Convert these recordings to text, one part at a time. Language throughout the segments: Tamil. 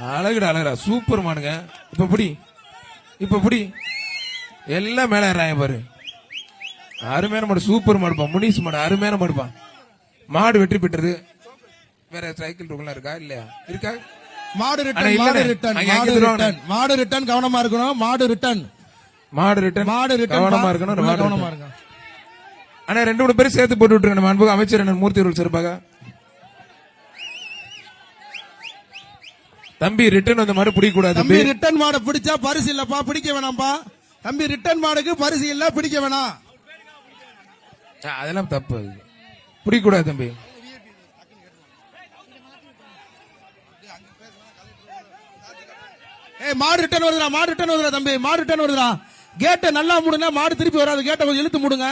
அழகுடா அழகுடா சூப்பர் மாடுங்க. இப்ப புடி இப்ப புடி எல்லாம் மேல ஏறாங்க பாரு. அருமையான மாடு சூப்பர் மாடுப்பா. முனிஸ் மாடு அருமையான மாடுப்பா. மாடு வெற்றி பெற்றது. வேற சைக்கிள் இருக்குல்ல இருக்கா இல்லையா இருக்கா? மாடு ரிட்டர்ன் மாடு ரிட்டர்ன் மாடு ரிட்டர்ன் மாடு ரிட்டர்ன் கவனமா இருக்கணும். மாடு ரிட்டர்ன் மாடு ரிட்டர்ன் மாடு ரிட்டர்ன் கவனமா இருக்கணும். கவனமா இருங்க. ஆனா 2-3 பேர் சேர்த்து போட்டு விட்டுருங்க. அன்புக்கு அமைச்சர் என்ன மூர்த்தி அவர்கள் சிறப்பாக. தம்பி ரிட்டர்ன் வந்த மாடு பிடிக்க கூடாது. தம்பி ரிட்டர்ன் மாடு பிடிச்சா பரிசு இல்லப்பா, பிடிக்க வேணாம்பா. தம்பி ரிட்டர்ன் மாடுக்கு பரிசு இல்ல, பிடிக்க வேணாம். அதெல்லாம் தப்பு. பிடிக்க கூடாது தம்பி. மாடு ரிட்டர்ன் வருதுடா, மாடு ரிட்டர்ன் வருதுடா தம்பி, மாடு ரிட்டர்ன் வருதுடா. கேட்டை நல்லா மூடுங்க, மாடு திருப்பி வராது. கேட்டை கொஞ்சம் இழுத்து மூடுங்க.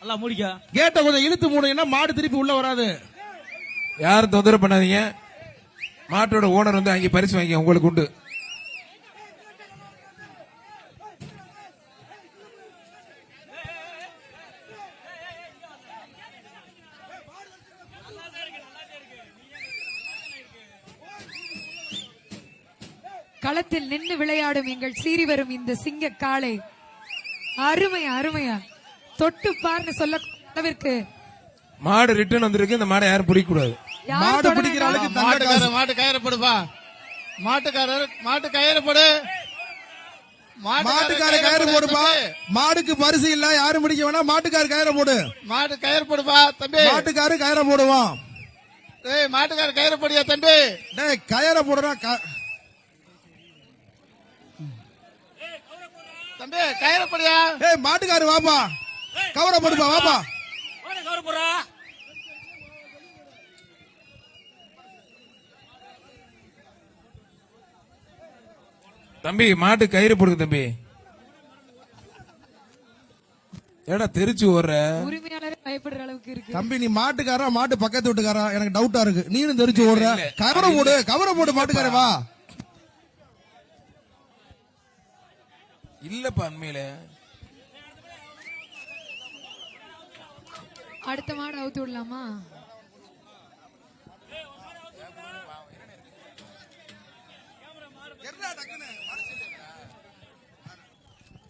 நல்லா மூடிக்க. கேட்டை கொஞ்சம் இழுத்து மூடுங்கன்னா மாடு திருப்பி உள்ள வராது. யாரும் தொந்தரவு பண்ணாதீங்க. மாட்டோட ஓனர் வந்து அங்கே பரிசு வாங்கி உங்களுக்கு உண்டு. களத்தில் நின்று விளையாடும் எங்கள் சீறி வரும் இந்த சிங்க காளை அருமையா அருமையா தொட்டு பார்னு சொல்ல அளவிற்கு மாடு ரிட்டர்ன் வந்திருக்கு. இந்த மாடை யாரும் பிடிக்க கூடாது. மாடு பிடிக்கிற ஆளுக்கு மாட்டு கயிறப்படுப்பா. மாட்டுக்காரர் மாட்டு கயிறப்படு. மாட்டுக்கார கயிறு போடுப்பா. மாடுக்கு பரிசு இல்ல, யாரும் பிடிக்க வேணாம். மாட்டுக்கார கயிறு போடு. மாட்டு கயிறப்படுப்பா தம்பி. மாட்டுக்காரு கயிறை போடுவான். ஏய் மாட்டுக்கார கயிறப்படியா தம்பி. டேய் கயிறை போடுறா தம்பி கயிறப்படியா. ஏய் மாட்டுக்காரு வாப்பா, கவரை போடுப்பா வாப்பா. தம்பி மாட்டு கயிறு போடுங்க தம்பி. ஏடா தெரிச்சு ஓடுற. உரிமையாளரே பயப்படுற அளவுக்கு இருக்கு. தம்பி நீ மாட்டுக்காரா மாட்டு பக்கத்து வீட்டுக்காரா? எனக்கு டவுட்டா இருக்கு. நீனும் தெரிச்சு ஓடுற. கவரை போடு, கவரை போடு. மாட்டுக்காரே வா. இல்லப்பா அண்மையில அடுத்த மாடு அவுத்து விடலாமா?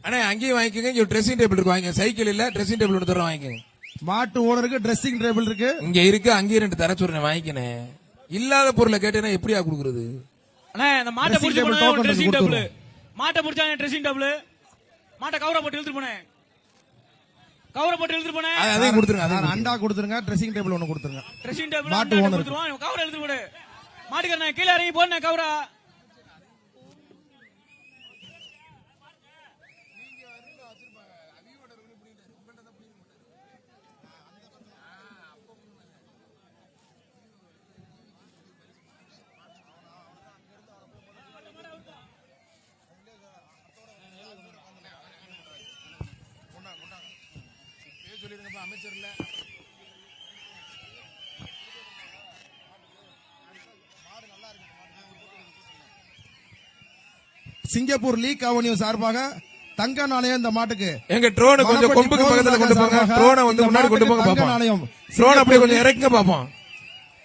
அண்ணே அங்கேயும் வாங்கிக்கோங்க. இங்க ட்ரெஸ்ஸிங் டேபிள் இருக்கு, வாங்க. சைக்கிள் இல்ல, ட்ரெஸ்ஸிங் டேபிள் ஒன்று தரோம், வாங்கிக்கோங்க. மாட்டு ஓனருக்கு ட்ரெஸ்ஸிங் டேபிள் இருக்கு, இங்க இருக்கு. அங்கேயும் 2 தர சொல்றேன், வாங்கிக்கணே. இல்லாத பொருளை கேட்டேன்னா எப்படியா கொடுக்குறது? அண்ணே இந்த மாட்டை பிடிச்சி போனா ட்ரெஸ்ஸிங் டேபிள். மாட்டை பிடிச்சா ட்ரெஸ்ஸிங் டேபிள். மாட்டை கவரை போட்டு இழுத்துட்டு போனேன். கவரை போட்டு இழுத்துட்டு போனேன். அதையும் கொடுத்துருங்க. அண்டா கொடுத்துருங்க. ட்ரெஸ்ஸிங் டேபிள் ஒன்னு கொடுத்துருங்க. ட்ரெஸ்ஸிங் டேபிள் மாட்டு ஓனர் கொடுத்துருவான். கவரை இழுத்துட்டு போடு. மாட்டுக்காரனே கீழ இறங்கி போடுனே கவரா. சிங்கப்பூர் லீக் அவென்யூ சார்பாக தங்க நாணயம் இந்த மாட்டுக்கு. எங்க ட்ரோன் கொஞ்சம் கொம்புக்கு பக்கத்துல கொண்டு போங்க. ட்ரோனை வந்து முன்னாடி கொண்டு போங்க பாப்போம். ட்ரோன் அப்படியே கொஞ்சம் இறக்குங்க பாப்போம்.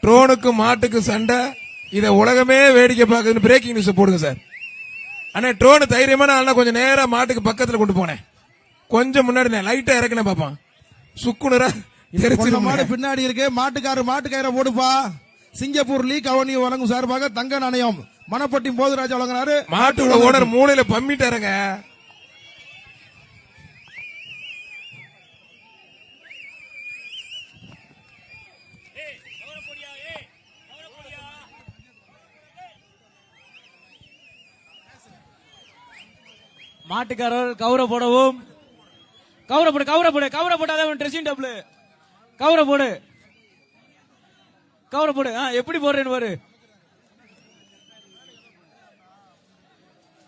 ட்ரோனுக்கு மாட்டுக்கு சண்டை. இத உலகமே வேடிக்கை பார்க்குதுன்னு பிரேக்கிங் நியூஸ் போடுங்க சார். அண்ணா ட்ரோன் தைரியமான ஆள்னா கொஞ்சம் நேரா மாட்டுக்கு பக்கத்துல கொண்டு போனேன். கொஞ்சம் முன்னாடி லைட்டா இறக்குன பாப்போம். சுக்குனரா மாடு பின்னாடி இருக்கு. மாட்டுக்கார போடுப்பா. சிங்கப்பூர் லீக் அவென்யூ வழங்கும் சார்பாக தங்க நாணயம் மணப்பட்டி போதுராஜா வழங்கினாரு. மாட்டோட ஓனர் மூளையில பம்மிட்டாருங்க. மாட்டுக்காரர் கவுர போடவும். கவுர போடாத ட்ரெஸ்ஸிங் டேபிள். கவுர போடு. எப்படி போடுறேன்னு பாரு.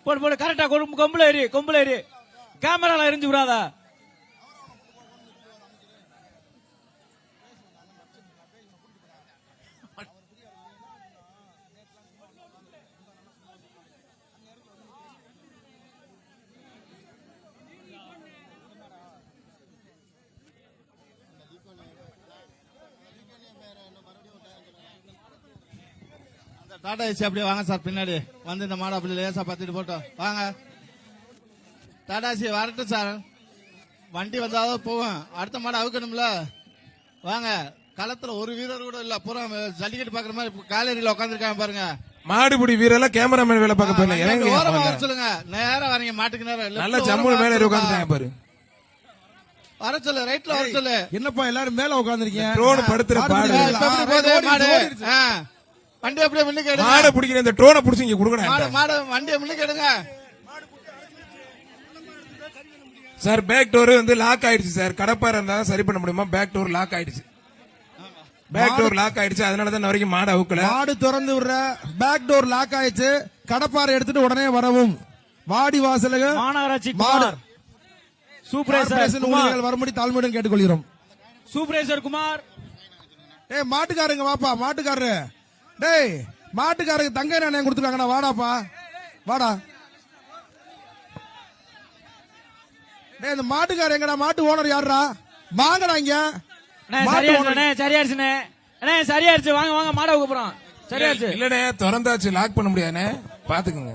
போடு கரெக்டா. கொம்புல ஏறி கேமரால எரிஞ்சு விடாதா. டாடா ஏசி அப்படியே வாங்க சார் பின்னாடி வந்து இந்த மாடு அப்படி லேசா பத்திட்டு போட்டோம் வாங்க டாடா ஏசி வரட்டும் சார் வண்டி வந்தாதான் போகும் அடுத்த மாடு அவுக்கணும்ல வாங்க களத்துல ஒரு வீரர் கூட இல்ல பூரா ஜல்லிக்கட்டு பாக்குற மாதிரி காலேரியில உட்காந்துருக்காங்க பாருங்க மாடுபிடி வீரர்லாம் கேமராமேன் வேலை பார்க்க போயில இறங்கி ஓரமா வர சொல்லுங்க நேரா வரீங்க மாட்டுக்கு நேரம் நல்ல ஜம்முல மேல உட்காந்துட்டாங்க பாரு. வர சொல்லு ரைட்ல வர சொல்லு என்னப்பா எல்லாரும் மேல உட்காந்துருக்கீங்க ட்ரோன் படுத்துற பாடு. இப்ப எப்படி போகுது மாடு ஆ. வண்டி அப்படியே முன்னுக்கு எடுங்க மாடை பிடிக்கிற இந்த ட்ரோனை பிடிச்சி இங்க கொடுக்கணும் மாடு மாடு வண்டியை முன்னுக்கு எடுங்க சார். பேக் டோர் வந்து லாக் ஆயிடுச்சு சார். கடப்பாறை இருந்தாலும் சரி பண்ண முடியுமா? பேக் டோர் லாக் ஆயிடுச்சு. பேக் டோர் லாக் ஆயிடுச்சு. அதனாலதான் இன்ன வரைக்கும் மாடு அவுக்கல. மாடு திறந்து விடுற பேக் டோர் லாக் ஆயிடுச்சு. கடப்பாறை எடுத்துட்டு உடனே வரவும். வாடி வாசலுக்கு மாநகராட்சி மாடு குமார் சூப்பரேசர் கார்ப்பரேஷன் குமார் ஊழியர்கள் வரும்படி தாழ்மையுடன் கேட்டுக்கொள்கிறோம். சூப்பரேசர் குமார் ஏய் மாட்டுக்காரங்க வாப்பா மாட்டுக்காரரு. டேய் மாட்டுக்காரருக்கு தங்க நாணயம் கொடுத்துருக்காங்கடா வாடாப்பா வாடா. டேய் இந்த மாட்டுக்காரர் எங்கடா? மாட்டு ஓனர் யாருடா? வாங்கடா இங்க. சரியாயிருச்சு வாங்க வாங்க மாட போறோம் சரியாயிருச்சு இல்லனே திறந்தாச்சு லாக் பண்ண முடியாதுனே பாத்துக்கோங்க.